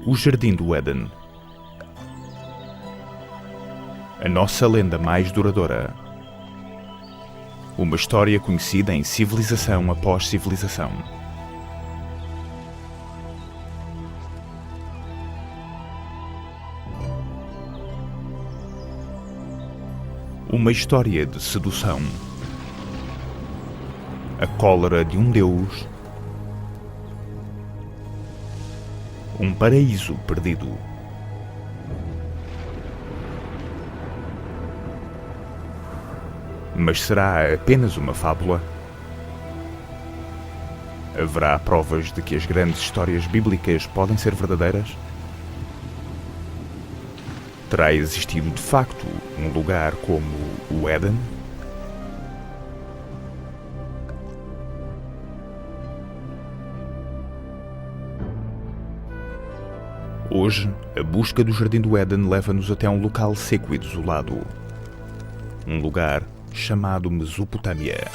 O Jardim do Éden. A nossa lenda mais duradoura. Uma história conhecida em civilização após civilização. Uma história de sedução. A cólera de um deus. Um paraíso perdido. Mas será apenas uma fábula? Haverá provas de que as grandes histórias bíblicas podem ser verdadeiras? Terá existido de facto um lugar como o Éden? Hoje, a busca do Jardim do Éden leva-nos até um local seco e desolado. Um lugar chamado Mesopotâmia.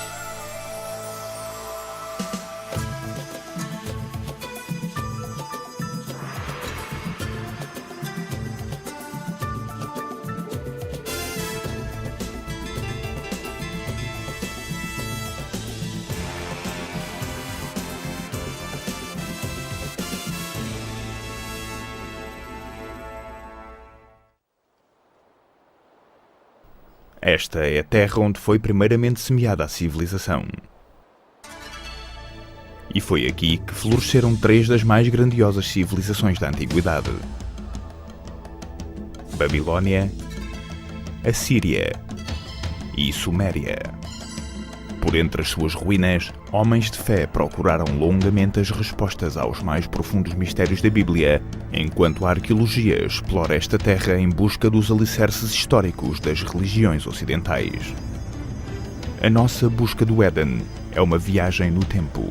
Esta é a terra onde foi primeiramente semeada a civilização. E foi aqui que floresceram três das mais grandiosas civilizações da Antiguidade: Babilónia, Assíria e Suméria. Por entre as suas ruínas, homens de fé procuraram longamente as respostas aos mais profundos mistérios da Bíblia, enquanto a arqueologia explora esta terra em busca dos alicerces históricos das religiões ocidentais. A nossa busca do Éden é uma viagem no tempo.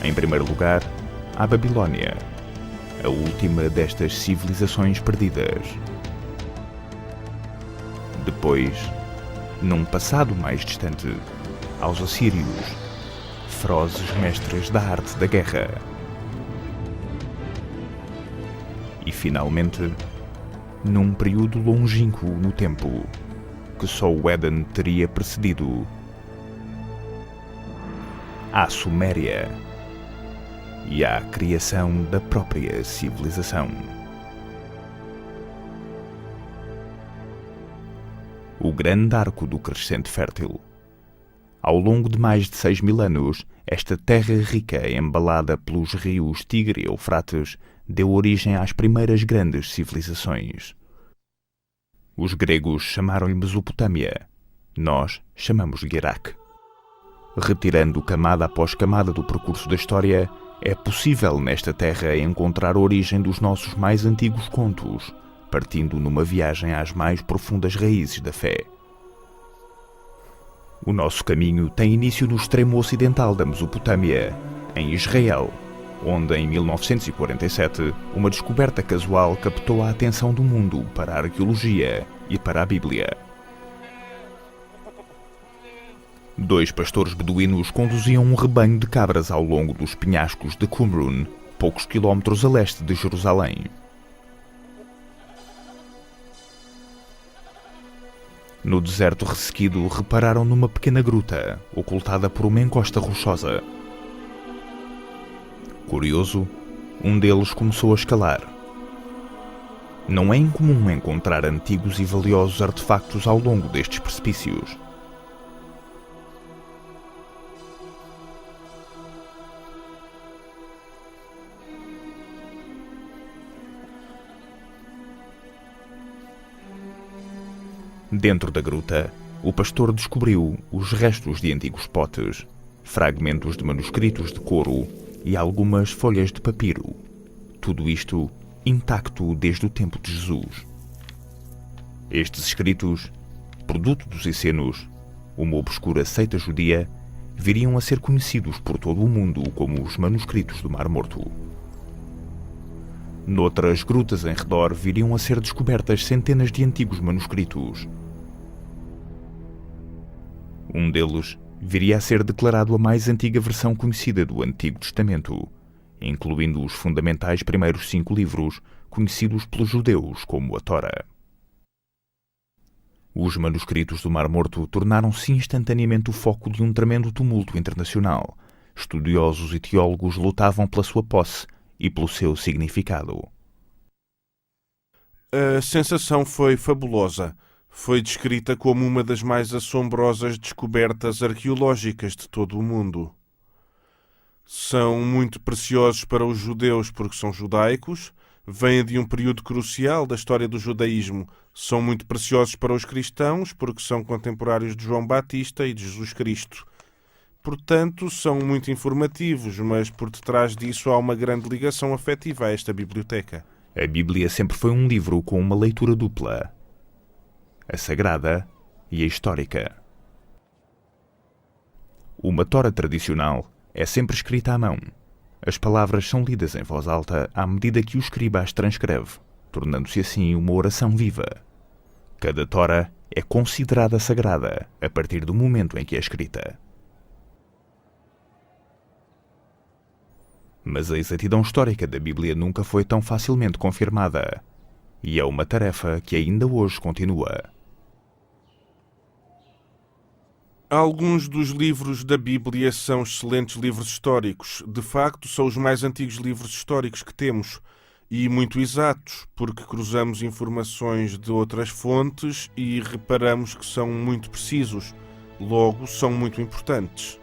Em primeiro lugar, a Babilónia, a última destas civilizações perdidas. Depois, num passado mais distante, aos assírios, ferozes mestres da arte da guerra. E finalmente, num período longínquo no tempo, que só o Éden teria precedido, à Suméria e à criação da própria civilização. O grande arco do crescente fértil. Ao longo de mais de 6.000 anos, esta terra rica, embalada pelos rios Tigre e Eufrates, deu origem às primeiras grandes civilizações. Os gregos chamaram-lhe Mesopotâmia. Nós chamamos-lhe Iraque. Retirando camada após camada do percurso da história, é possível nesta terra encontrar a origem dos nossos mais antigos contos, partindo numa viagem às mais profundas raízes da fé. O nosso caminho tem início no extremo ocidental da Mesopotâmia, em Israel, onde em 1947 uma descoberta casual captou a atenção do mundo para a arqueologia e para a Bíblia. Dois pastores beduínos conduziam um rebanho de cabras ao longo dos penhascos de Qumrun, poucos quilómetros a leste de Jerusalém. No deserto ressequido, repararam numa pequena gruta, ocultada por uma encosta rochosa. Curioso, um deles começou a escalar. Não é incomum encontrar antigos e valiosos artefactos ao longo destes precipícios. Dentro da gruta, o pastor descobriu os restos de antigos potes, fragmentos de manuscritos de couro e algumas folhas de papiro. Tudo isto intacto desde o tempo de Jesus. Estes escritos, produto dos essenos, uma obscura seita judia, viriam a ser conhecidos por todo o mundo como os manuscritos do Mar Morto. Noutras grutas em redor viriam a ser descobertas centenas de antigos manuscritos. Um deles viria a ser declarado a mais antiga versão conhecida do Antigo Testamento incluindo os fundamentais primeiros 5 livros, conhecidos pelos judeus como a Tora. Os manuscritos do Mar Morto tornaram-se instantaneamente o foco de um tremendo tumulto internacional. Estudiosos e teólogos lutavam pela sua posse e pelo seu significado. A sensação foi fabulosa. Foi descrita como uma das mais assombrosas descobertas arqueológicas de todo o mundo. São muito preciosos para os judeus porque são judaicos, vêm de um período crucial da história do judaísmo. São muito preciosos para os cristãos porque são contemporâneos de João Batista e de Jesus Cristo. Portanto, são muito informativos, mas por detrás disso há uma grande ligação afetiva a esta biblioteca. A Bíblia sempre foi um livro com uma leitura dupla: a sagrada e a histórica. Uma Tora tradicional é sempre escrita à mão. As palavras são lidas em voz alta à medida que o escriba as transcreve, tornando-se assim uma oração viva. Cada Tora é considerada sagrada a partir do momento em que é escrita. Mas a exatidão histórica da Bíblia nunca foi tão facilmente confirmada, e é uma tarefa que ainda hoje continua. Alguns dos livros da Bíblia são excelentes livros históricos. De facto, são os mais antigos livros históricos que temos e muito exatos, porque cruzamos informações de outras fontes e reparamos que são muito precisos. Logo, são muito importantes.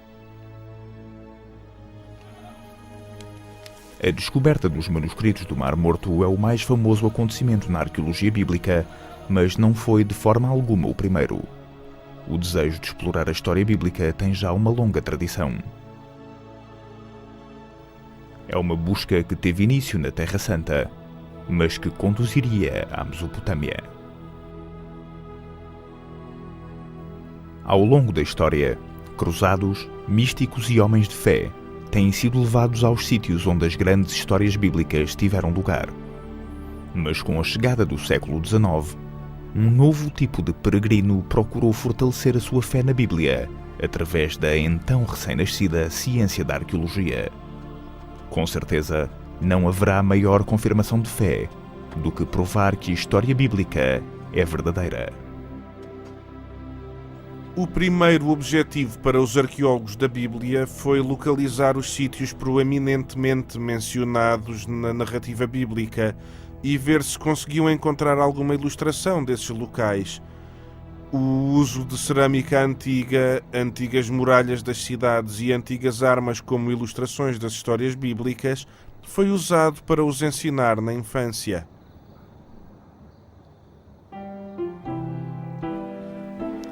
A descoberta dos manuscritos do Mar Morto é o mais famoso acontecimento na arqueologia bíblica, mas não foi de forma alguma o primeiro. O desejo de explorar a história bíblica tem já uma longa tradição. É uma busca que teve início na Terra Santa, mas que conduziria à Mesopotâmia. Ao longo da história, cruzados, místicos e homens de fé têm sido levados aos sítios onde as grandes histórias bíblicas tiveram lugar. Mas com a chegada do século XIX, um novo tipo de peregrino procurou fortalecer a sua fé na Bíblia através da então recém-nascida ciência da arqueologia. Com certeza, não haverá maior confirmação de fé do que provar que a história bíblica é verdadeira. O primeiro objetivo para os arqueólogos da Bíblia foi localizar os sítios proeminentemente mencionados na narrativa bíblica e ver se conseguiam encontrar alguma ilustração desses locais. O uso de cerâmica antiga, antigas muralhas das cidades e antigas armas como ilustrações das histórias bíblicas foi usado para os ensinar na infância.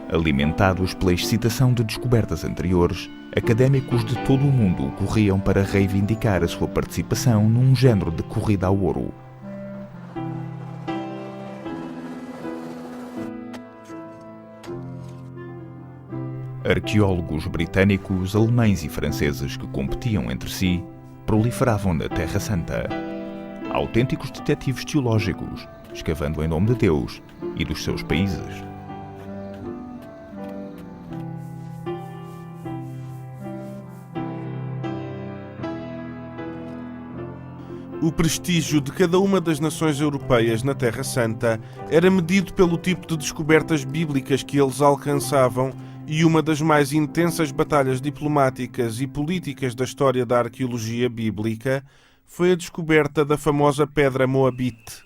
Alimentados pela excitação de descobertas anteriores, académicos de todo o mundo corriam para reivindicar a sua participação num género de corrida ao ouro. Arqueólogos britânicos, alemães e franceses que competiam entre si proliferavam na Terra Santa. Autênticos detetives teológicos, escavando em nome de Deus e dos seus países. O prestígio de cada uma das nações europeias na Terra Santa era medido pelo tipo de descobertas bíblicas que eles alcançavam, e uma das mais intensas batalhas diplomáticas e políticas da história da arqueologia bíblica foi a descoberta da famosa pedra Moabite.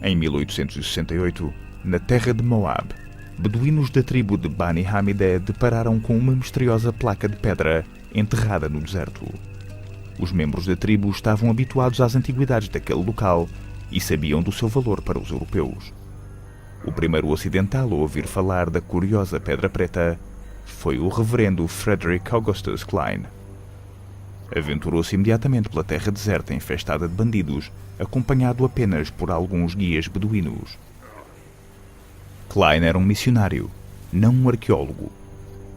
Em 1868, na terra de Moab, beduínos da tribo de Bani Hamidé depararam com uma misteriosa placa de pedra enterrada no deserto. Os membros da tribo estavam habituados às antiguidades daquele local e sabiam do seu valor para os europeus. O primeiro ocidental a ouvir falar da curiosa pedra preta foi o reverendo Frederick Augustus Klein. Aventurou-se imediatamente pela terra deserta infestada de bandidos, acompanhado apenas por alguns guias beduínos. Klein era um missionário, não um arqueólogo,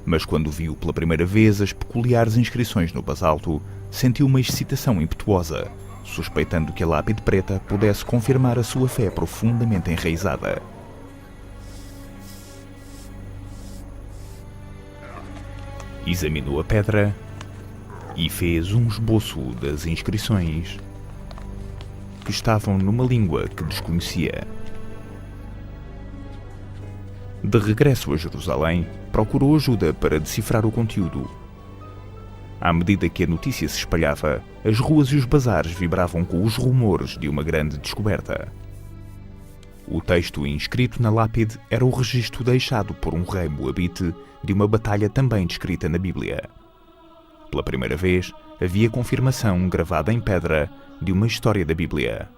mas quando viu pela primeira vez as peculiares inscrições no basalto, sentiu uma excitação impetuosa, suspeitando que a lápide preta pudesse confirmar a sua fé profundamente enraizada. Examinou a pedra e fez um esboço das inscrições que estavam numa língua que desconhecia. De regresso a Jerusalém, procurou ajuda para decifrar o conteúdo. À medida que a notícia se espalhava, as ruas e os bazares vibravam com os rumores de uma grande descoberta. O texto inscrito na lápide era o registro deixado por um rei moabite de uma batalha também descrita na Bíblia. Pela primeira vez, havia confirmação gravada em pedra de uma história da Bíblia.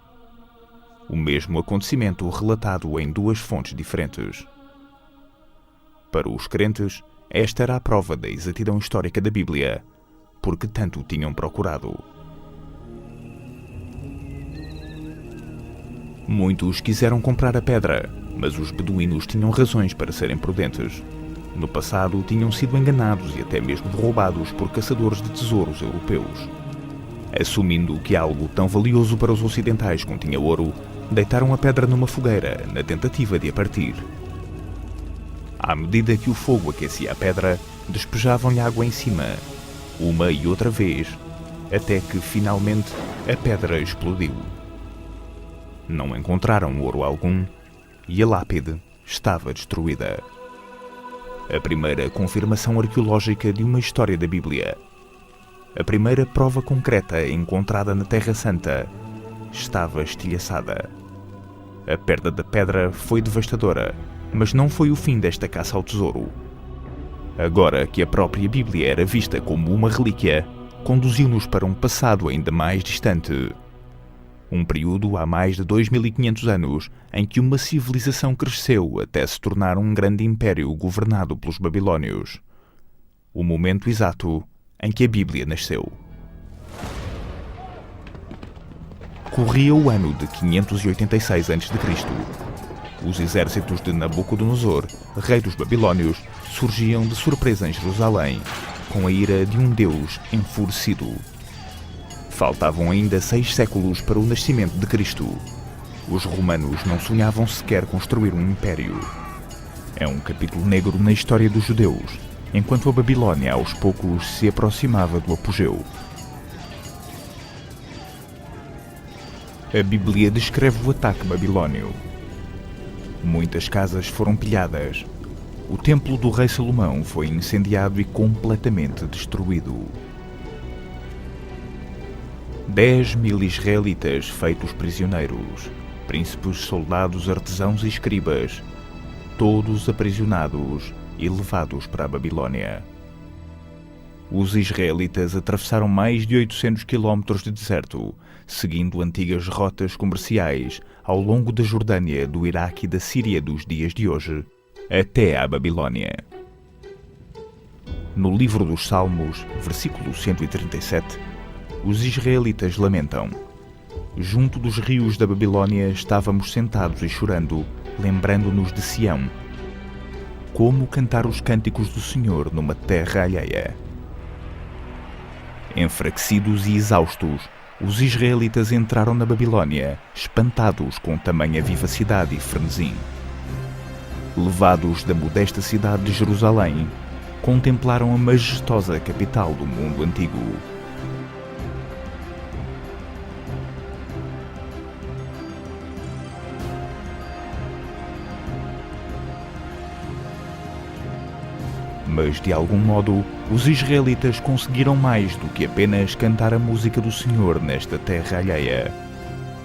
O mesmo acontecimento relatado em duas fontes diferentes. Para os crentes, esta era a prova da exatidão histórica da Bíblia, porque tanto tinham procurado. Muitos quiseram comprar a pedra, mas os beduínos tinham razões para serem prudentes. No passado, tinham sido enganados e até mesmo roubados por caçadores de tesouros europeus. Assumindo que algo tão valioso para os ocidentais continha ouro, deitaram a pedra numa fogueira, na tentativa de a partir. À medida que o fogo aquecia a pedra, despejavam-lhe água em cima, uma e outra vez, até que, finalmente, a pedra explodiu. Não encontraram ouro algum e a lápide estava destruída. A primeira confirmação arqueológica de uma história da Bíblia. A primeira prova concreta encontrada na Terra Santa estava estilhaçada. A perda da pedra foi devastadora, mas não foi o fim desta caça ao tesouro. Agora que a própria Bíblia era vista como uma relíquia, conduziu-nos para um passado ainda mais distante. Um período há mais de 2500 anos em que uma civilização cresceu até se tornar um grande império governado pelos babilônios. O momento exato em que a Bíblia nasceu. Corria o ano de 586 a.C. Os exércitos de Nabucodonosor, rei dos babilônios, surgiam de surpresa em Jerusalém, com a ira de um deus enfurecido. Faltavam ainda 6 séculos para o nascimento de Cristo. Os romanos não sonhavam sequer construir um império. É um capítulo negro na história dos judeus, enquanto a Babilônia aos poucos se aproximava do apogeu. A Bíblia descreve o ataque babilônio. Muitas casas foram pilhadas. O templo do rei Salomão foi incendiado e completamente destruído. 10.000 israelitas feitos prisioneiros, príncipes, soldados, artesãos e escribas, todos aprisionados e levados para a Babilônia. Os israelitas atravessaram mais de 800 quilómetros de deserto, seguindo antigas rotas comerciais ao longo da Jordânia, do Iraque e da Síria dos dias de hoje, até à Babilônia. No livro dos Salmos, versículo 137, os israelitas lamentam: junto dos rios da Babilônia estávamos sentados e chorando, lembrando-nos de Sião. Como cantar os cânticos do Senhor numa terra alheia? Enfraquecidos e exaustos, os israelitas entraram na Babilônia, espantados com tamanha vivacidade e frenesi. Levados da modesta cidade de Jerusalém, contemplaram a majestosa capital do mundo antigo. Mas, de algum modo, os israelitas conseguiram mais do que apenas cantar a música do Senhor nesta terra alheia.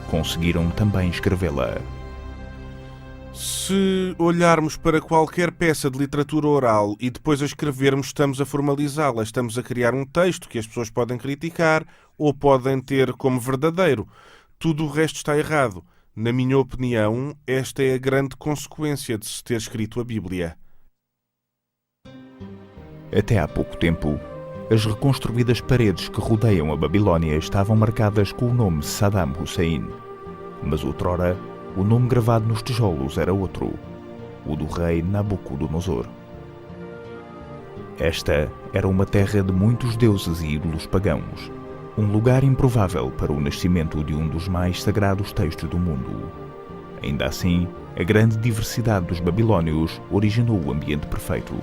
Conseguiram também escrevê-la. Se olharmos para qualquer peça de literatura oral e depois a escrevermos, estamos a formalizá-la, estamos a criar um texto que as pessoas podem criticar ou podem ter como verdadeiro. Tudo o resto está errado. Na minha opinião, esta é a grande consequência de se ter escrito a Bíblia. Até há pouco tempo, as reconstruídas paredes que rodeiam a Babilônia estavam marcadas com o nome Saddam Hussein. Mas outrora, o nome gravado nos tijolos era outro, o do rei Nabucodonosor. Esta era uma terra de muitos deuses e ídolos pagãos, um lugar improvável para o nascimento de um dos mais sagrados textos do mundo. Ainda assim, a grande diversidade dos babilônios originou o ambiente perfeito.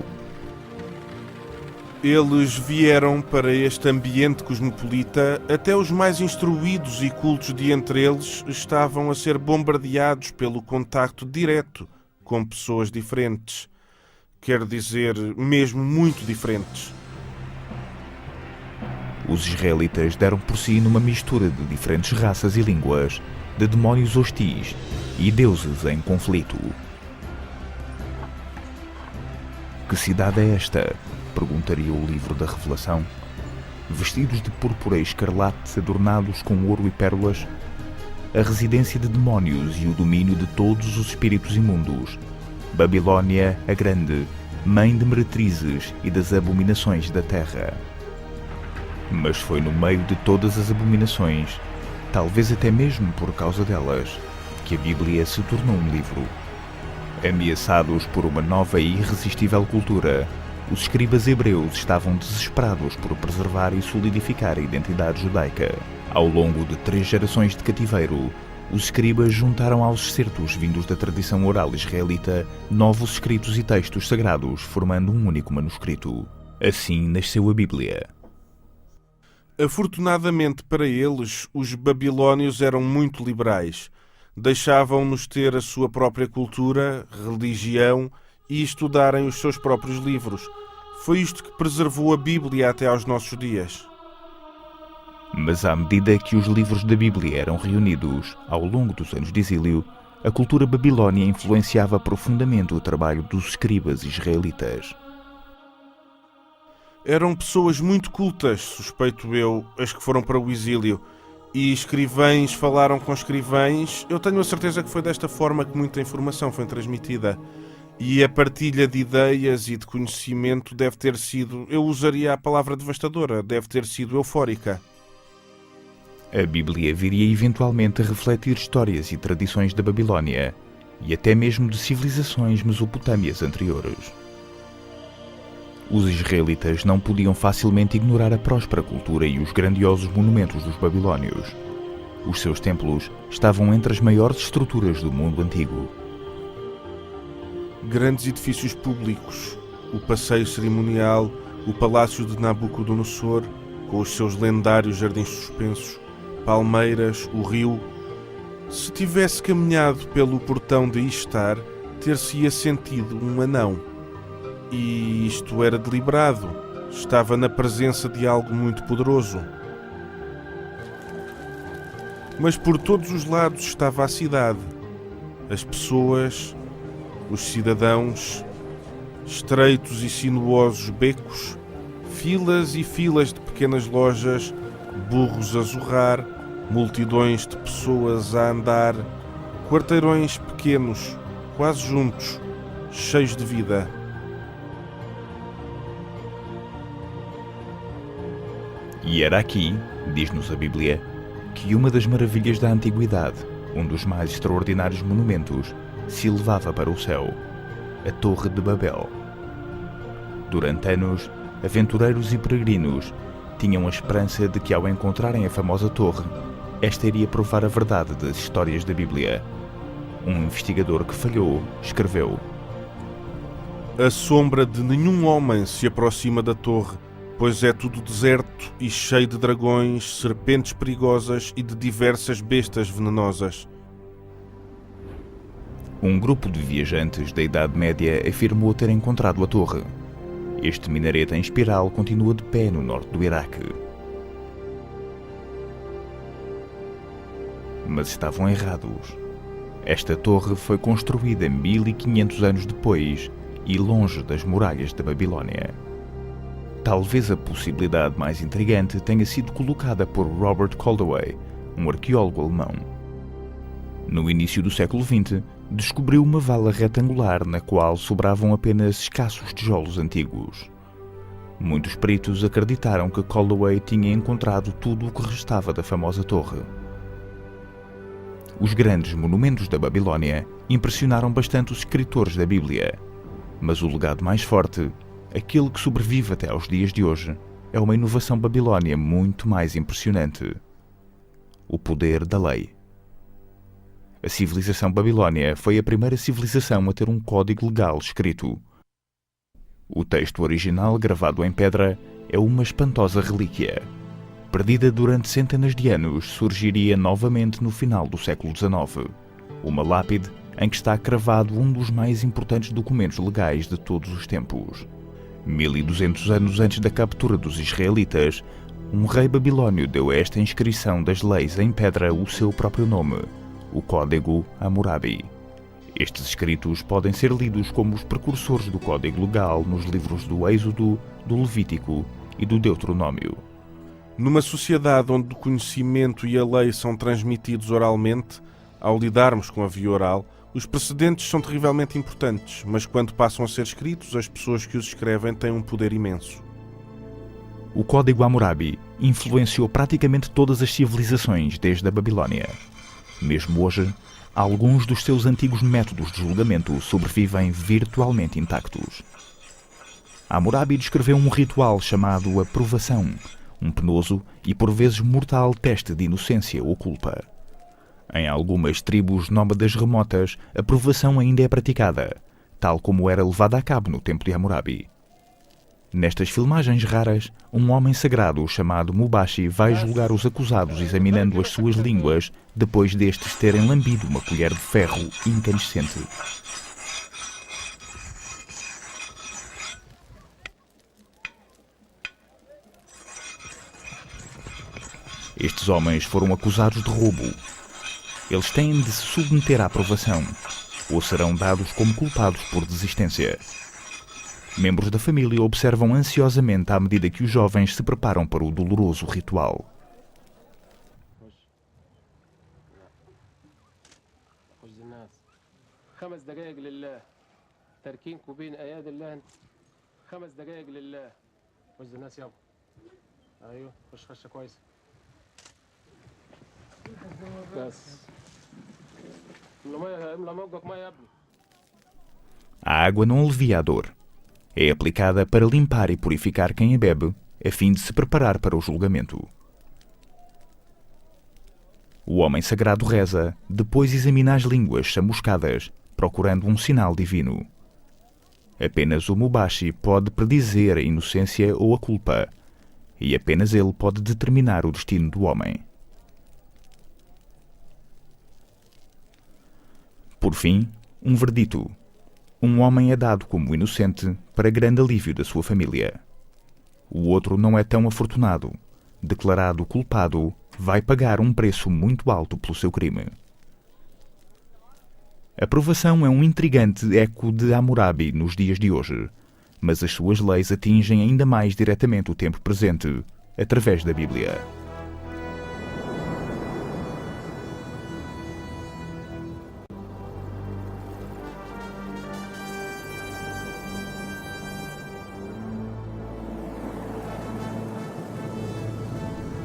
Eles vieram para este ambiente cosmopolita, até os mais instruídos e cultos de entre eles estavam a ser bombardeados pelo contacto direto com pessoas diferentes. Quer dizer, mesmo muito diferentes. Os israelitas deram por si numa mistura de diferentes raças e línguas, de demónios hostis e deuses em conflito. Que cidade é esta? Perguntaria o livro da Revelação. Vestidos de púrpura e escarlate adornados com ouro e pérolas, a residência de demónios e o domínio de todos os espíritos imundos. Babilônia a Grande, mãe de meretrizes e das abominações da terra. Mas foi no meio de todas as abominações, talvez até mesmo por causa delas, que a Bíblia se tornou um livro. Ameaçados por uma nova e irresistível cultura, os escribas hebreus estavam desesperados por preservar e solidificar a identidade judaica. Ao longo de 3 gerações de cativeiro, os escribas juntaram aos excertos vindos da tradição oral israelita novos escritos e textos sagrados, formando um único manuscrito. Assim nasceu a Bíblia. Afortunadamente para eles, os babilônios eram muito liberais. Deixavam-nos ter a sua própria cultura, religião e estudarem os seus próprios livros. Foi isto que preservou a Bíblia até aos nossos dias. Mas à medida que os livros da Bíblia eram reunidos ao longo dos anos de exílio, a cultura babilônia influenciava profundamente o trabalho dos escribas israelitas. Eram pessoas muito cultas, suspeito eu, as que foram para o exílio. E escrivães falaram com escrivães. Eu tenho a certeza que foi desta forma que muita informação foi transmitida. E a partilha de ideias e de conhecimento deve ter sido, eu usaria a palavra devastadora, deve ter sido eufórica. A Bíblia viria eventualmente a refletir histórias e tradições da Babilônia e até mesmo de civilizações mesopotâmias anteriores. Os israelitas não podiam facilmente ignorar a próspera cultura e os grandiosos monumentos dos babilônios. Os seus templos estavam entre as maiores estruturas do mundo antigo. Grandes edifícios públicos, o passeio cerimonial, o palácio de Nabucodonosor, com os seus lendários jardins suspensos, palmeiras, o rio. Se tivesse caminhado pelo portão de Ishtar, ter-se-ia sentido um anão. E isto era deliberado. Estava na presença de algo muito poderoso. Mas por todos os lados estava a cidade. As pessoas, os cidadãos, estreitos e sinuosos becos, filas e filas de pequenas lojas, burros a zurrar, multidões de pessoas a andar, quarteirões pequenos, quase juntos, cheios de vida. E era aqui, diz-nos a Bíblia, que uma das maravilhas da antiguidade, um dos mais extraordinários monumentos, se elevava para o céu, a Torre de Babel. Durante anos, aventureiros e peregrinos tinham a esperança de que, ao encontrarem a famosa torre, esta iria provar a verdade das histórias da Bíblia. Um investigador que falhou escreveu: A sombra de nenhum homem se aproxima da torre, pois é tudo deserto e cheio de dragões, serpentes perigosas e de diversas bestas venenosas. Um grupo de viajantes da Idade Média afirmou ter encontrado a torre. Este minarete em espiral continua de pé no norte do Iraque. Mas estavam errados. Esta torre foi construída 1500 anos depois e longe das muralhas da Babilônia. Talvez a possibilidade mais intrigante tenha sido colocada por Robert Caldaway, um arqueólogo alemão. No início do século XX, descobriu uma vala retangular na qual sobravam apenas escassos tijolos antigos. Muitos peritos acreditaram que Caldaway tinha encontrado tudo o que restava da famosa torre. Os grandes monumentos da Babilônia impressionaram bastante os escritores da Bíblia, mas o legado mais forte, aquele que sobrevive até aos dias de hoje, é uma inovação babilônia muito mais impressionante: o poder da lei. A civilização babilônia foi a primeira civilização a ter um código legal escrito. O texto original, gravado em pedra, é uma espantosa relíquia. Perdida durante centenas de anos, surgiria novamente no final do século XIX. Uma lápide em que está cravado um dos mais importantes documentos legais de todos os tempos. 1200 anos antes da captura dos israelitas, um rei babilônio deu a esta inscrição das leis em pedra o seu próprio nome, o Código Hammurabi. Estes escritos podem ser lidos como os precursores do Código Legal nos livros do Êxodo, do Levítico e do Deuteronômio. Numa sociedade onde o conhecimento e a lei são transmitidos oralmente, ao lidarmos com a via oral, os precedentes são terrivelmente importantes, mas quando passam a ser escritos, as pessoas que os escrevem têm um poder imenso. O Código Hammurabi influenciou praticamente todas as civilizações desde a Babilônia. Mesmo hoje, alguns dos seus antigos métodos de julgamento sobrevivem virtualmente intactos. Hammurabi descreveu um ritual chamado a provação, um penoso e por vezes mortal teste de inocência ou culpa. Em algumas tribos nómadas remotas, a provação ainda é praticada, tal como era levada a cabo no tempo de Hammurabi. Nestas filmagens raras, um homem sagrado chamado Mubashi vai julgar os acusados examinando as suas línguas depois destes terem lambido uma colher de ferro incandescente. Estes homens foram acusados de roubo. Eles têm de se submeter à aprovação, ou serão dados como culpados por desistência. Membros da família observam ansiosamente à medida que os jovens se preparam para o doloroso ritual. A água não alivia a dor. É aplicada para limpar e purificar quem a bebe, a fim de se preparar para o julgamento. O homem sagrado reza, depois examina as línguas chamuscadas, procurando um sinal divino. Apenas o Mubashi pode predizer a inocência ou a culpa, e apenas ele pode determinar o destino do homem. Por fim, um verdito. Um homem é dado como inocente para grande alívio da sua família. O outro não é tão afortunado. Declarado culpado, vai pagar um preço muito alto pelo seu crime. A provação é um intrigante eco de Hammurabi nos dias de hoje, mas as suas leis atingem ainda mais diretamente o tempo presente, através da Bíblia.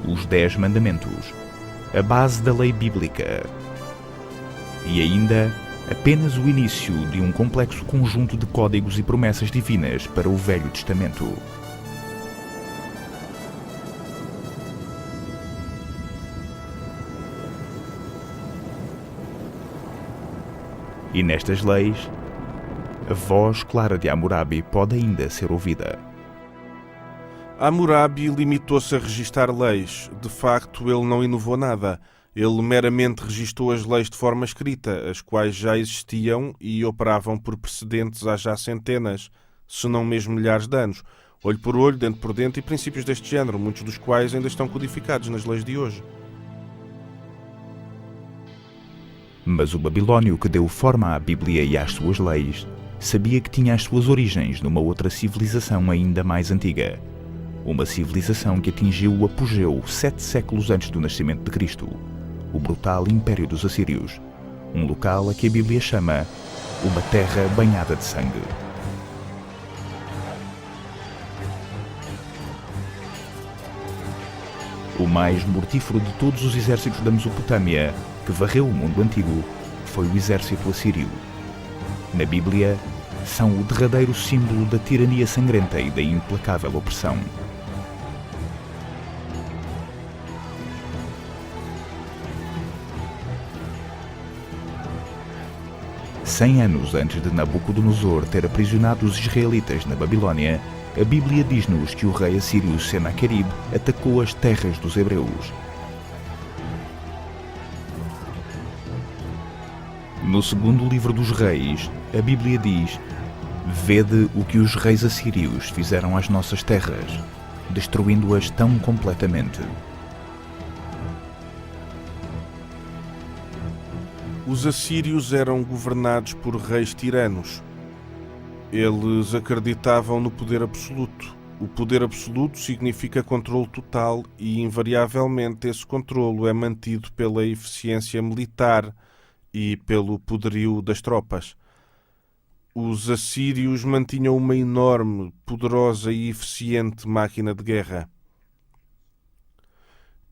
Os 10 Mandamentos, a base da lei bíblica, e ainda apenas o início de um complexo conjunto de códigos e promessas divinas para o Velho Testamento. E nestas leis, a voz clara de Hammurabi pode ainda ser ouvida. Hammurabi limitou-se a registar leis. De facto, ele não inovou nada. Ele meramente registou as leis de forma escrita, as quais já existiam e operavam por precedentes há já centenas, se não mesmo milhares de anos. Olho por olho, dente por dente e princípios deste género, muitos dos quais ainda estão codificados nas leis de hoje. Mas o babilônio que deu forma à Bíblia e às suas leis sabia que tinha as suas origens numa outra civilização ainda mais antiga. Uma civilização que atingiu o apogeu 7 séculos antes do nascimento de Cristo, o brutal Império dos Assírios, um local a que a Bíblia chama uma terra banhada de sangue. O mais mortífero de todos os exércitos da Mesopotâmia, que varreu o mundo antigo, foi o exército assírio. Na Bíblia, são o derradeiro símbolo da tirania sangrenta e da implacável opressão. 100 anos antes de Nabucodonosor ter aprisionado os israelitas na Babilónia, a Bíblia diz-nos que o rei assírio Senaqueribe atacou as terras dos hebreus. No segundo livro dos reis, a Bíblia diz: "Vede o que os reis assírios fizeram às nossas terras, destruindo-as tão completamente." Os assírios eram governados por reis tiranos. Eles acreditavam no poder absoluto. O poder absoluto significa controle total e, invariavelmente, esse controlo é mantido pela eficiência militar e pelo poderio das tropas. Os assírios mantinham uma enorme, poderosa e eficiente máquina de guerra.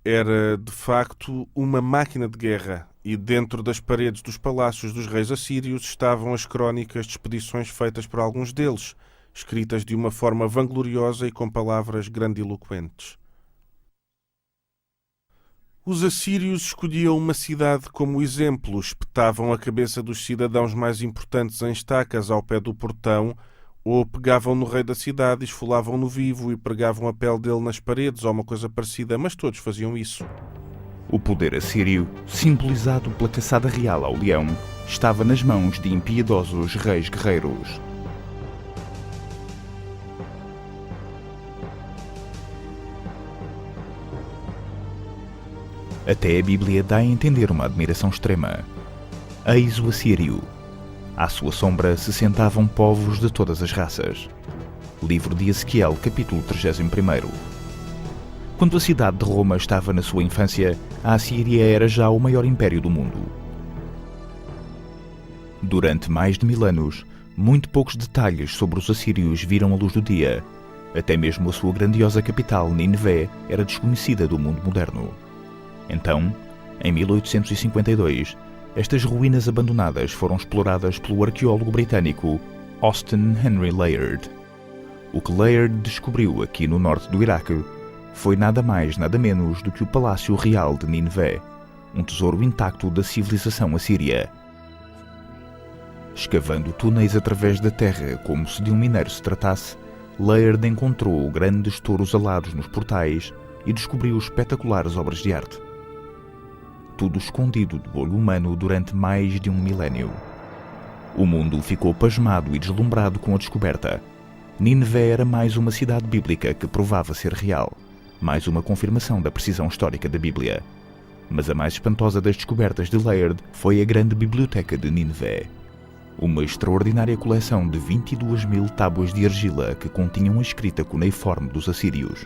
Era, de facto, uma máquina de guerra, e dentro das paredes dos palácios dos reis assírios estavam as crónicas de expedições feitas por alguns deles, escritas de uma forma vangloriosa e com palavras grandiloquentes. Os assírios escolhiam uma cidade como exemplo, espetavam a cabeça dos cidadãos mais importantes em estacas ao pé do portão, ou pegavam no rei da cidade e esfolavam-no vivo e pregavam a pele dele nas paredes ou uma coisa parecida, mas todos faziam isso. O poder assírio, simbolizado pela caçada real ao leão, estava nas mãos de impiedosos reis guerreiros. Até a Bíblia dá a entender uma admiração extrema. Eis o assírio. À sua sombra se sentavam povos de todas as raças. Livro de Ezequiel, capítulo 31. Quando a cidade de Roma estava na sua infância, a Assíria era já o maior império do mundo. Durante mais de 1000 anos, muito poucos detalhes sobre os assírios viram a luz do dia. Até mesmo a sua grandiosa capital, Nínive, era desconhecida do mundo moderno. Então, em 1852, estas ruínas abandonadas foram exploradas pelo arqueólogo britânico Austen Henry Layard. O que Layard descobriu aqui no norte do Iraque foi nada mais nada menos do que o Palácio Real de Nínive, um tesouro intacto da civilização assíria. Escavando túneis através da terra como se de um mineiro se tratasse, Layard encontrou grandes touros alados nos portais e descobriu espetaculares obras de arte. Tudo escondido do olho humano durante mais de um milénio. O mundo ficou pasmado e deslumbrado com a descoberta. Nínive era mais uma cidade bíblica que provava ser real, mais uma confirmação da precisão histórica da Bíblia. Mas a mais espantosa das descobertas de Layard foi a grande biblioteca de Nínive. Uma extraordinária coleção de 22.000 tábuas de argila que continham a escrita cuneiforme dos assírios.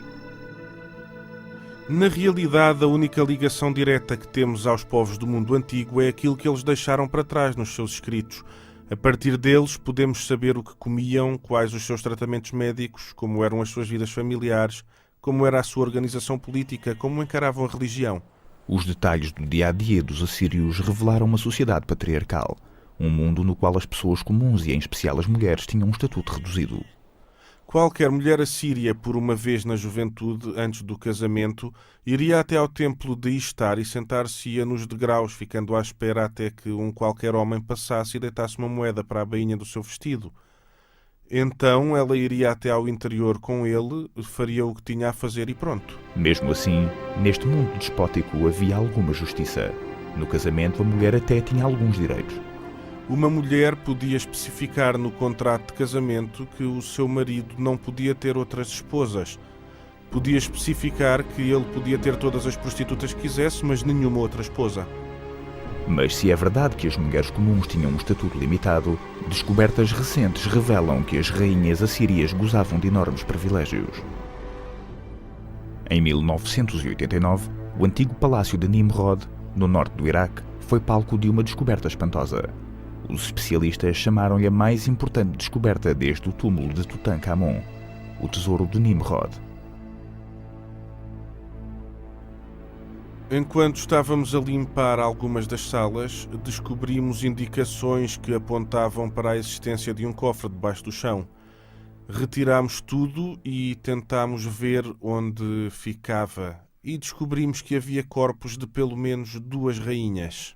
Na realidade, a única ligação direta que temos aos povos do mundo antigo é aquilo que eles deixaram para trás nos seus escritos. A partir deles, podemos saber o que comiam, quais os seus tratamentos médicos, como eram as suas vidas familiares, como era a sua organização política, como encaravam a religião. Os detalhes do dia-a-dia dos assírios revelaram uma sociedade patriarcal, um mundo no qual as pessoas comuns e em especial as mulheres tinham um estatuto reduzido. Qualquer mulher assíria, por uma vez na juventude, antes do casamento, iria até ao templo de Ishtar e sentar-se-ia nos degraus, ficando à espera até que um qualquer homem passasse e deitasse uma moeda para a bainha do seu vestido. Então ela iria até ao interior com ele, faria o que tinha a fazer e pronto. Mesmo assim, neste mundo despótico havia alguma justiça. No casamento, a mulher até tinha alguns direitos. Uma mulher podia especificar no contrato de casamento que o seu marido não podia ter outras esposas. Podia especificar que ele podia ter todas as prostitutas que quisesse, mas nenhuma outra esposa. Mas se é verdade que as mulheres comuns tinham um estatuto limitado, descobertas recentes revelam que as rainhas assírias gozavam de enormes privilégios. Em 1989, o antigo palácio de Nimrod, no norte do Iraque, foi palco de uma descoberta espantosa. Os especialistas chamaram-lhe a mais importante descoberta desde o túmulo de Tutankhamon, o tesouro de Nimrod. Enquanto estávamos a limpar algumas das salas, descobrimos indicações que apontavam para a existência de um cofre debaixo do chão. Retirámos tudo e tentámos ver onde ficava, e descobrimos que havia corpos de pelo menos 2 rainhas.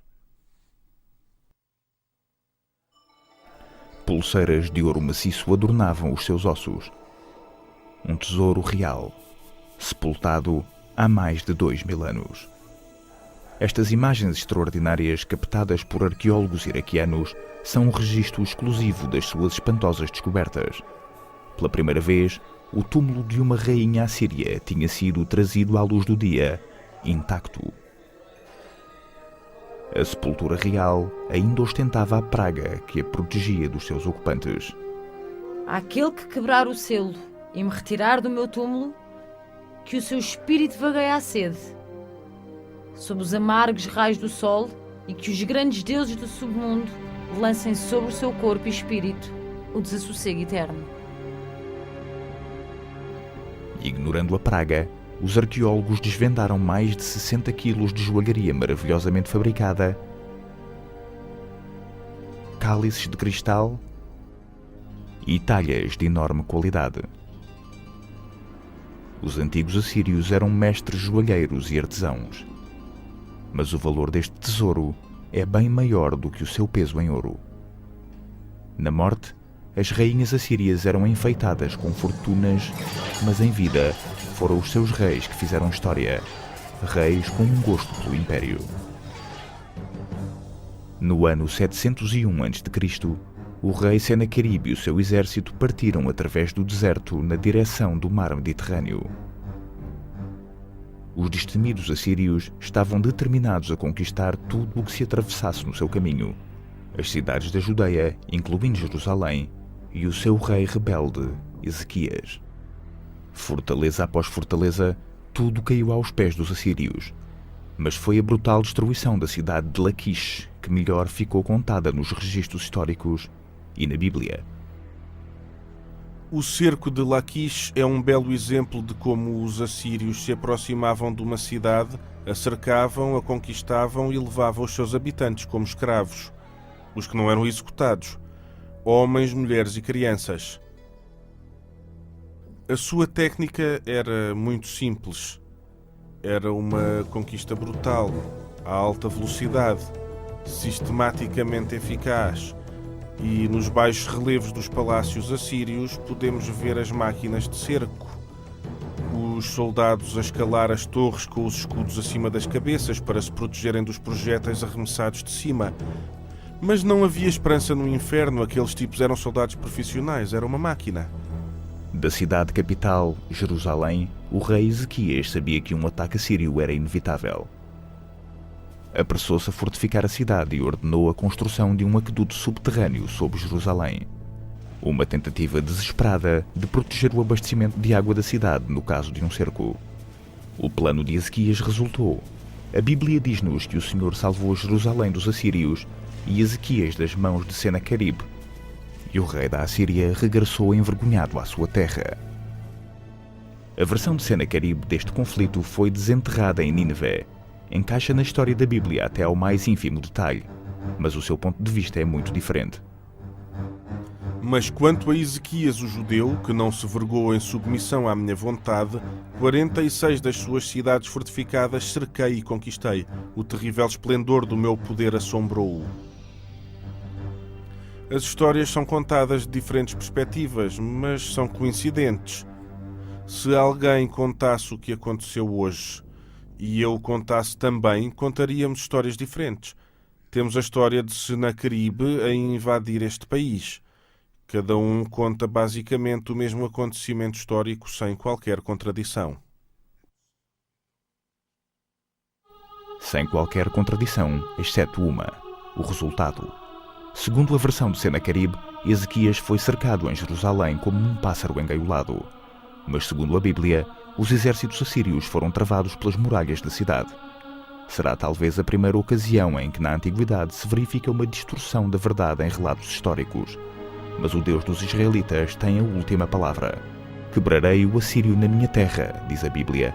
Pulseiras de ouro maciço adornavam os seus ossos. Um tesouro real, sepultado há mais de 2000 anos. Estas imagens extraordinárias, captadas por arqueólogos iraquianos, são um registro exclusivo das suas espantosas descobertas. Pela primeira vez, o túmulo de uma rainha assíria tinha sido trazido à luz do dia, intacto. A sepultura real ainda ostentava a praga que a protegia dos seus ocupantes. Àquele que quebrar o selo e me retirar do meu túmulo, que o seu espírito vagueie à sede, sob os amargos raios do sol, e que os grandes deuses do submundo lancem sobre o seu corpo e espírito o desassossego eterno. Ignorando a praga, os arqueólogos desvendaram mais de 60 quilos de joalharia maravilhosamente fabricada, cálices de cristal e talhas de enorme qualidade. Os antigos assírios eram mestres joalheiros e artesãos, mas o valor deste tesouro é bem maior do que o seu peso em ouro. Na morte, as rainhas assírias eram enfeitadas com fortunas, mas em vida foram os seus reis que fizeram história, reis com um gosto pelo império. No ano 701 a.C., o rei Senaqueribe e o seu exército partiram através do deserto na direção do mar Mediterrâneo. Os destemidos assírios estavam determinados a conquistar tudo o que se atravessasse no seu caminho, as cidades da Judeia, incluindo Jerusalém, e o seu rei rebelde, Ezequias. Fortaleza após fortaleza, tudo caiu aos pés dos assírios, mas foi a brutal destruição da cidade de Laquish que melhor ficou contada nos registros históricos e na Bíblia. O cerco de Laquish é um belo exemplo de como os assírios se aproximavam de uma cidade, a cercavam, a conquistavam e levavam os seus habitantes como escravos, os que não eram executados, homens, mulheres e crianças. A sua técnica era muito simples. Era uma conquista brutal, a alta velocidade, sistematicamente eficaz. E nos baixos relevos dos palácios assírios podemos ver as máquinas de cerco, os soldados a escalar as torres com os escudos acima das cabeças para se protegerem dos projéteis arremessados de cima. Mas não havia esperança no inferno, aqueles tipos eram soldados profissionais, era uma máquina. Da cidade capital, Jerusalém, o rei Ezequias sabia que um ataque assírio era inevitável. Apressou-se a fortificar a cidade e ordenou a construção de um aqueduto subterrâneo sobre Jerusalém. Uma tentativa desesperada de proteger o abastecimento de água da cidade no caso de um cerco. O plano de Ezequias resultou. A Bíblia diz-nos que o Senhor salvou Jerusalém dos assírios e Ezequias das mãos de Senaqueribe, e o rei da Assíria regressou envergonhado à sua terra. A versão de Senaqueribe deste conflito foi desenterrada em Nínive. Encaixa na história da Bíblia até ao mais ínfimo detalhe, mas o seu ponto de vista é muito diferente. Mas quanto a Ezequias o judeu, que não se vergou em submissão à minha vontade, 46 das suas cidades fortificadas cerquei e conquistei. O terrível esplendor do meu poder assombrou-o. As histórias são contadas de diferentes perspectivas, mas são coincidentes. Se alguém contasse o que aconteceu hoje e eu contasse também, contaríamos histórias diferentes. Temos a história de Senaqueribe a invadir este país. Cada um conta basicamente o mesmo acontecimento histórico sem qualquer contradição. Sem qualquer contradição, exceto uma: o resultado. Segundo a versão de Senaqueribe, Ezequias foi cercado em Jerusalém como um pássaro engaiolado. Mas, segundo a Bíblia, os exércitos assírios foram travados pelas muralhas da cidade. Será talvez a primeira ocasião em que na antiguidade se verifica uma distorção da verdade em relatos históricos. Mas o Deus dos israelitas tem a última palavra. Quebrarei o assírio na minha terra, diz a Bíblia,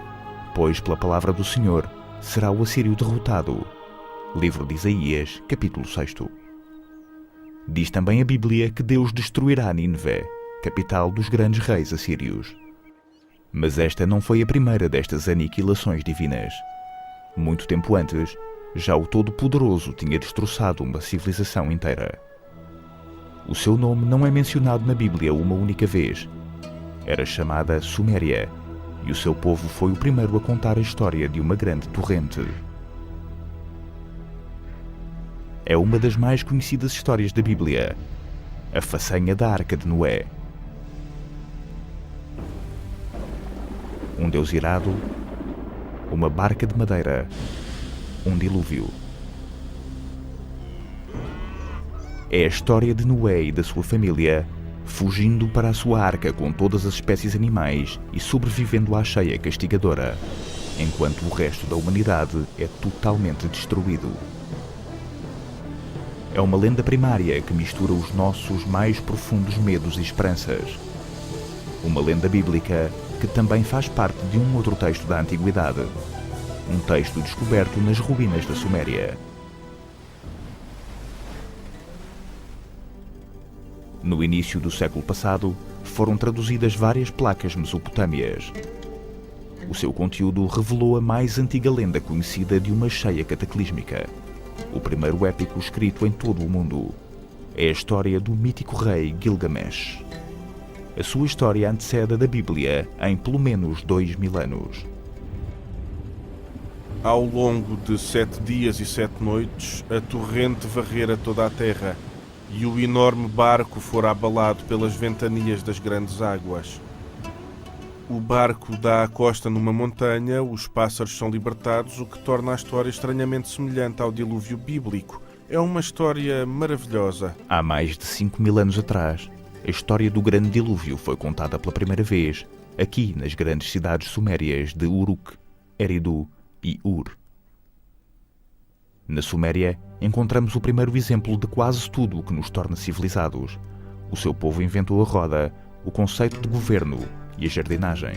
pois pela palavra do Senhor será o assírio derrotado. Livro de Isaías, capítulo 6. Diz também a Bíblia que Deus destruirá Nínive, capital dos grandes reis assírios. Mas esta não foi a primeira destas aniquilações divinas. Muito tempo antes, já o Todo-Poderoso tinha destroçado uma civilização inteira. O seu nome não é mencionado na Bíblia uma única vez. Era chamada Suméria, e o seu povo foi o primeiro a contar a história de uma grande torrente. É uma das mais conhecidas histórias da Bíblia, a façanha da Arca de Noé. Um Deus irado, uma barca de madeira, um dilúvio. É a história de Noé e da sua família fugindo para a sua arca com todas as espécies animais e sobrevivendo à cheia castigadora, enquanto o resto da humanidade é totalmente destruído. É uma lenda primária que mistura os nossos mais profundos medos e esperanças. Uma lenda bíblica que também faz parte de um outro texto da Antiguidade, um texto descoberto nas ruínas da Suméria. No início do século passado, foram traduzidas várias placas mesopotâmias. O seu conteúdo revelou a mais antiga lenda conhecida de uma cheia cataclísmica, o primeiro épico escrito em todo o mundo. É a história do mítico rei Gilgamesh. A sua história antecede a da Bíblia em pelo menos 2000 anos. Ao longo de 7 dias e 7 noites, a torrente varrera toda a terra, e o enorme barco fora abalado pelas ventanias das grandes águas. O barco dá à costa numa montanha, os pássaros são libertados, o que torna a história estranhamente semelhante ao dilúvio bíblico. É uma história maravilhosa. Há mais de 5000 anos atrás, a história do grande dilúvio foi contada pela primeira vez aqui nas grandes cidades sumérias de Uruk, Eridu e Ur. Na Suméria, encontramos o primeiro exemplo de quase tudo o que nos torna civilizados. O seu povo inventou a roda, o conceito de governo e a jardinagem.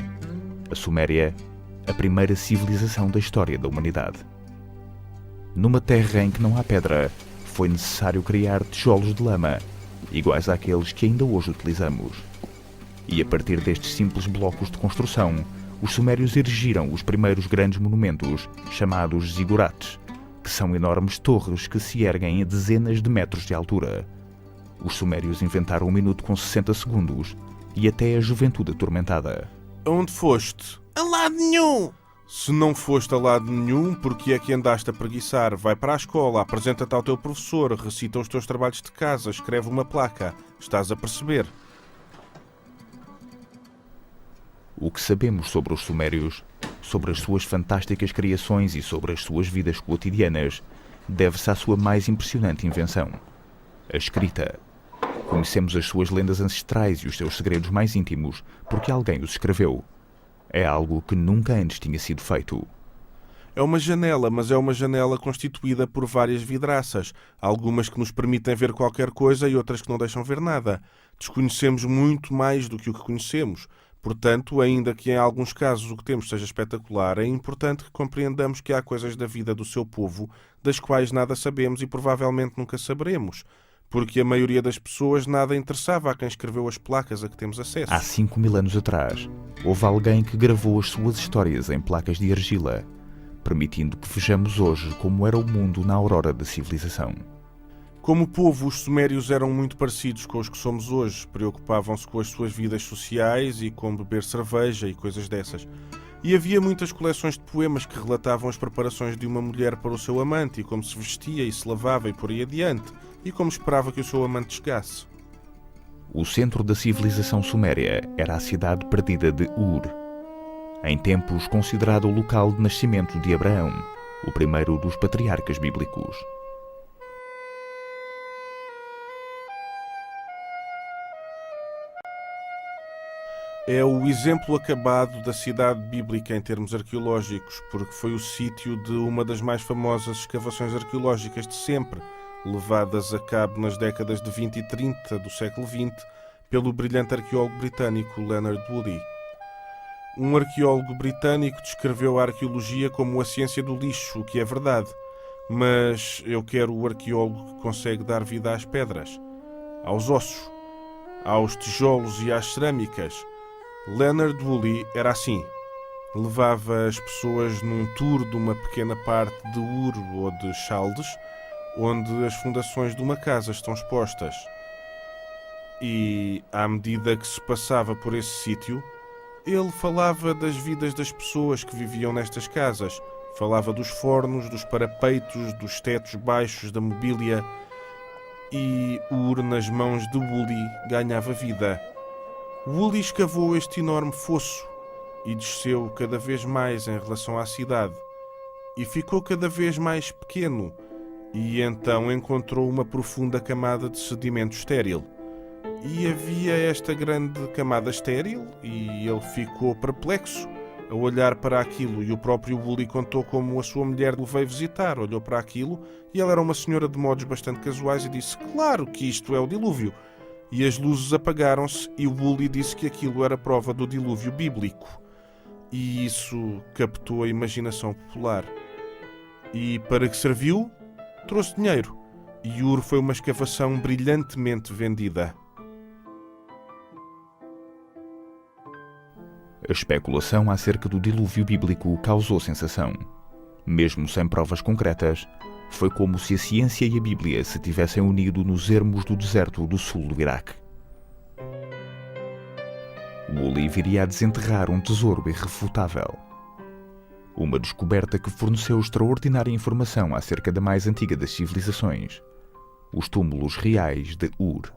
A Suméria, a primeira civilização da história da humanidade. Numa terra em que não há pedra, foi necessário criar tijolos de lama, iguais àqueles que ainda hoje utilizamos. E a partir destes simples blocos de construção, os sumérios erigiram os primeiros grandes monumentos, chamados zigurates, que são enormes torres que se erguem a dezenas de metros de altura. Os sumérios inventaram 1 minuto com 60 segundos e até a juventude atormentada. Aonde foste? A lado nenhum! Se não foste a lado nenhum, porque é que andaste a preguiçar? Vai para a escola, apresenta-te ao teu professor, recita os teus trabalhos de casa, escreve uma placa. Estás a perceber? O que sabemos sobre os sumérios, sobre as suas fantásticas criações e sobre as suas vidas cotidianas, deve-se à sua mais impressionante invenção, a escrita. Conhecemos as suas lendas ancestrais e os seus segredos mais íntimos porque alguém os escreveu. É algo que nunca antes tinha sido feito. É uma janela, mas é uma janela constituída por várias vidraças, algumas que nos permitem ver qualquer coisa e outras que não deixam ver nada. Desconhecemos muito mais do que o que conhecemos. Portanto, ainda que em alguns casos o que temos seja espetacular, é importante que compreendamos que há coisas da vida do seu povo das quais nada sabemos e provavelmente nunca saberemos, porque a maioria das pessoas nada interessava a quem escreveu as placas a que temos acesso. Há 5000 anos atrás, houve alguém que gravou as suas histórias em placas de argila, permitindo que vejamos hoje como era o mundo na aurora da civilização. Como povo, os sumérios eram muito parecidos com os que somos hoje. Preocupavam-se com as suas vidas sociais e com beber cerveja e coisas dessas. E havia muitas coleções de poemas que relatavam as preparações de uma mulher para o seu amante e como se vestia e se lavava e por aí adiante, e como esperava que o seu amante chegasse. O centro da civilização suméria era a cidade perdida de Ur, em tempos considerado o local de nascimento de Abraão, o primeiro dos patriarcas bíblicos. É o exemplo acabado da cidade bíblica em termos arqueológicos, porque foi o sítio de uma das mais famosas escavações arqueológicas de sempre, levadas a cabo nas décadas de 20 e 30 do século XX pelo brilhante arqueólogo britânico Leonard Woody. Um arqueólogo britânico descreveu a arqueologia como a ciência do lixo, o que é verdade, mas eu quero o arqueólogo que consegue dar vida às pedras, aos ossos, aos tijolos e às cerâmicas. Leonard Woolley era assim. Levava as pessoas num tour de uma pequena parte de Ur ou de Chaldes, onde as fundações de uma casa estão expostas. E, à medida que se passava por esse sítio, ele falava das vidas das pessoas que viviam nestas casas. Falava dos fornos, dos parapeitos, dos tetos baixos, da mobília. E Ur, nas mãos de Wuli, ganhava vida. Wuli escavou este enorme fosso e desceu cada vez mais em relação à cidade. E ficou cada vez mais pequeno. E então encontrou uma profunda camada de sedimento estéril. E havia esta grande camada estéril e ele ficou perplexo a olhar para aquilo. E o próprio Wuli contou como a sua mulher o veio visitar. Olhou para aquilo e ela era uma senhora de modos bastante casuais e disse: claro que isto é o dilúvio. E as luzes apagaram-se e o Wuli disse que aquilo era prova do dilúvio bíblico. E isso captou a imaginação popular. E para que serviu? Trouxe dinheiro. E Ur foi uma escavação brilhantemente vendida. A especulação acerca do dilúvio bíblico causou sensação. Mesmo sem provas concretas, foi como se a ciência e a Bíblia se tivessem unido nos ermos do deserto do sul do Iraque. Wuli viria a desenterrar um tesouro irrefutável. Uma descoberta que forneceu extraordinária informação acerca da mais antiga das civilizações, os túmulos reais de Ur.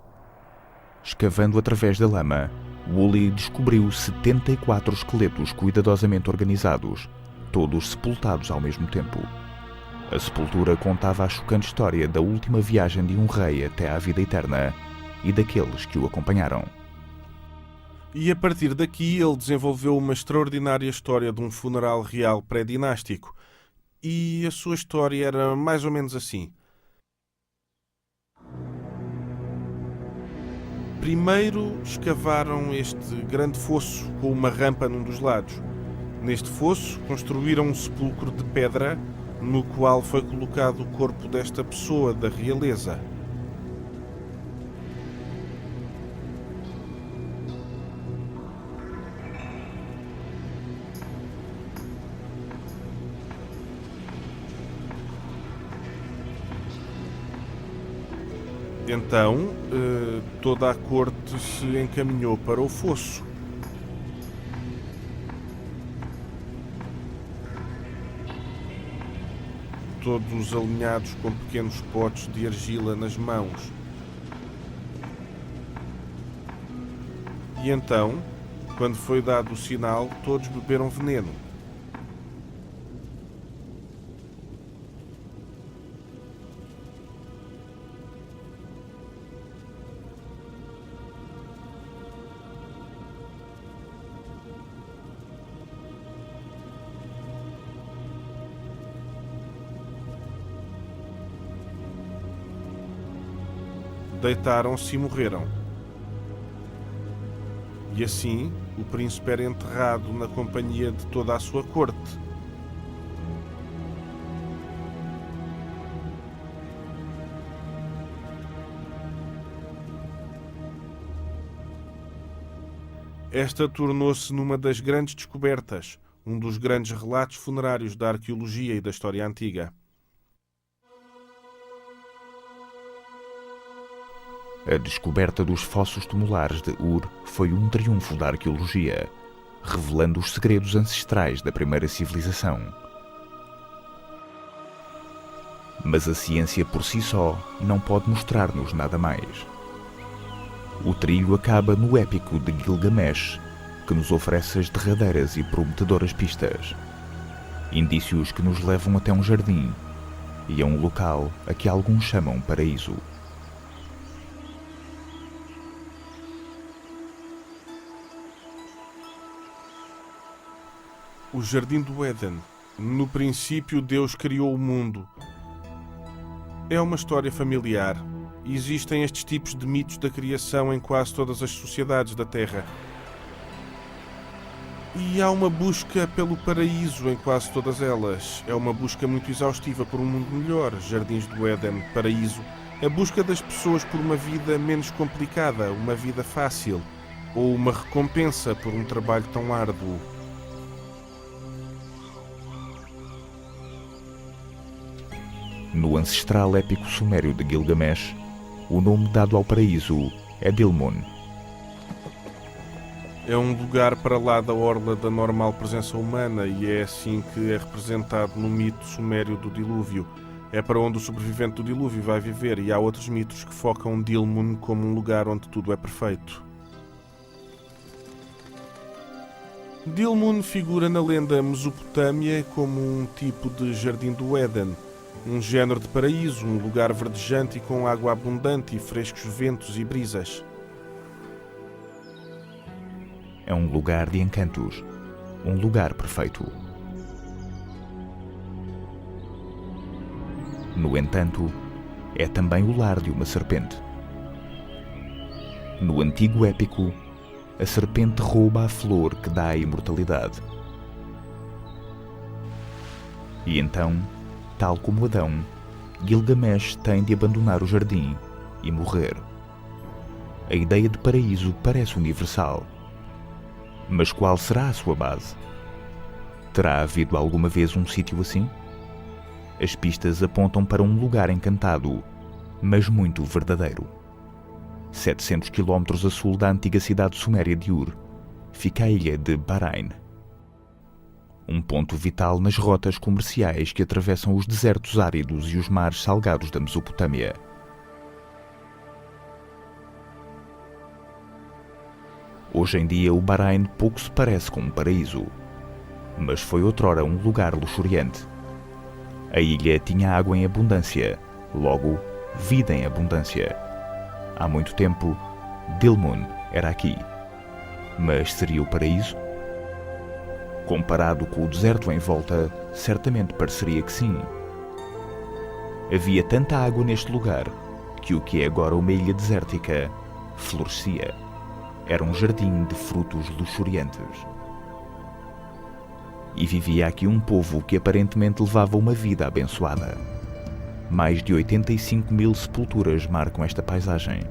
Escavando através da lama, Wuli descobriu 74 esqueletos cuidadosamente organizados, todos sepultados ao mesmo tempo. A sepultura contava a chocante história da última viagem de um rei até à vida eterna e daqueles que o acompanharam. E a partir daqui ele desenvolveu uma extraordinária história de um funeral real pré-dinástico. E a sua história era mais ou menos assim. Primeiro escavaram este grande fosso com uma rampa num dos lados. Neste fosso construíram um sepulcro de pedra no qual foi colocado o corpo desta pessoa da realeza. Então, toda a corte se encaminhou para o fosso. Todos alinhados com pequenos potes de argila nas mãos. E então, quando foi dado o sinal, todos beberam veneno. Deitaram-se e morreram. E assim, o príncipe era enterrado na companhia de toda a sua corte. Esta tornou-se numa das grandes descobertas, um dos grandes relatos funerários da arqueologia e da história antiga. A descoberta dos fossos tumulares de Ur foi um triunfo da arqueologia, revelando os segredos ancestrais da primeira civilização. Mas a ciência por si só não pode mostrar-nos nada mais. O trilho acaba no épico de Gilgamesh, que nos oferece as derradeiras e prometedoras pistas. Indícios que nos levam até um jardim e a um local a que alguns chamam paraíso. O Jardim do Éden. No princípio, Deus criou o mundo. É uma história familiar. Existem estes tipos de mitos da criação em quase todas as sociedades da Terra. E há uma busca pelo paraíso em quase todas elas. É uma busca muito exaustiva por um mundo melhor. Jardins do Éden, paraíso. A busca das pessoas por uma vida menos complicada, uma vida fácil. Ou uma recompensa por um trabalho tão árduo. No ancestral épico sumério de Gilgamesh, o nome dado ao paraíso é Dilmun. É um lugar para lá da orla da normal presença humana e é assim que é representado no mito sumério do dilúvio. É para onde o sobrevivente do dilúvio vai viver e há outros mitos que focam Dilmun como um lugar onde tudo é perfeito. Dilmun figura na lenda mesopotâmia como um tipo de jardim do Éden, um género de paraíso, um lugar verdejante e com água abundante e frescos ventos e brisas. É um lugar de encantos, um lugar perfeito. No entanto, é também o lar de uma serpente. No antigo épico, a serpente rouba a flor que dá a imortalidade. E então, tal como Adão, Gilgamesh tem de abandonar o jardim e morrer. A ideia de paraíso parece universal. Mas qual será a sua base? Terá havido alguma vez um sítio assim? As pistas apontam para um lugar encantado, mas muito verdadeiro. 700 km a sul da antiga cidade suméria de Ur, fica a ilha de Bahrain. Um ponto vital nas rotas comerciais que atravessam os desertos áridos e os mares salgados da Mesopotâmia. Hoje em dia, o Bahrein pouco se parece com um paraíso, mas foi outrora um lugar luxuriante. A ilha tinha água em abundância, logo, vida em abundância. Há muito tempo, Dilmun era aqui. Mas seria o paraíso? Comparado com o deserto em volta, certamente pareceria que sim. Havia tanta água neste lugar que o que é agora uma ilha desértica florescia. Era um jardim de frutos luxuriantes. E vivia aqui um povo que aparentemente levava uma vida abençoada. Mais de 85 mil sepulturas marcam esta paisagem,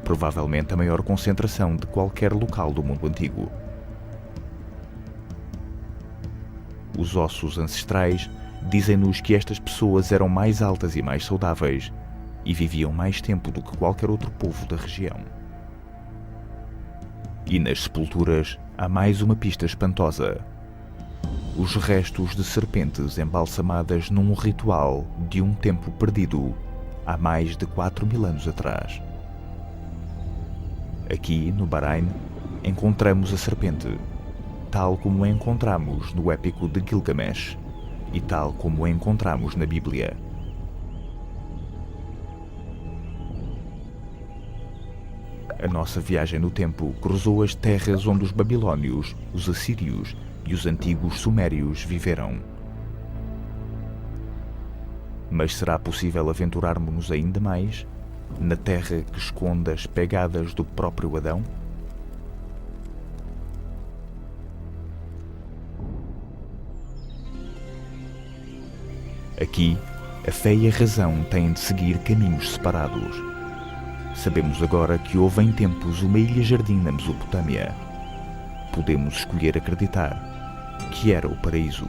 provavelmente a maior concentração de qualquer local do mundo antigo. Os ossos ancestrais dizem-nos que estas pessoas eram mais altas e mais saudáveis e viviam mais tempo do que qualquer outro povo da região. E nas sepulturas há mais uma pista espantosa. Os restos de serpentes embalsamadas num ritual de um tempo perdido há mais de 4.000 anos atrás. Aqui, no Bahrein, encontramos a serpente, tal como a encontramos no épico de Gilgamesh e tal como a encontramos na Bíblia. A nossa viagem no tempo cruzou as terras onde os babilônios, os assírios e os antigos sumérios viveram. Mas será possível aventurarmos-nos ainda mais na terra que esconde as pegadas do próprio Adão? Aqui, a fé e a razão têm de seguir caminhos separados. Sabemos agora que houve em tempos uma ilha-jardim na Mesopotâmia. Podemos escolher acreditar que era o paraíso.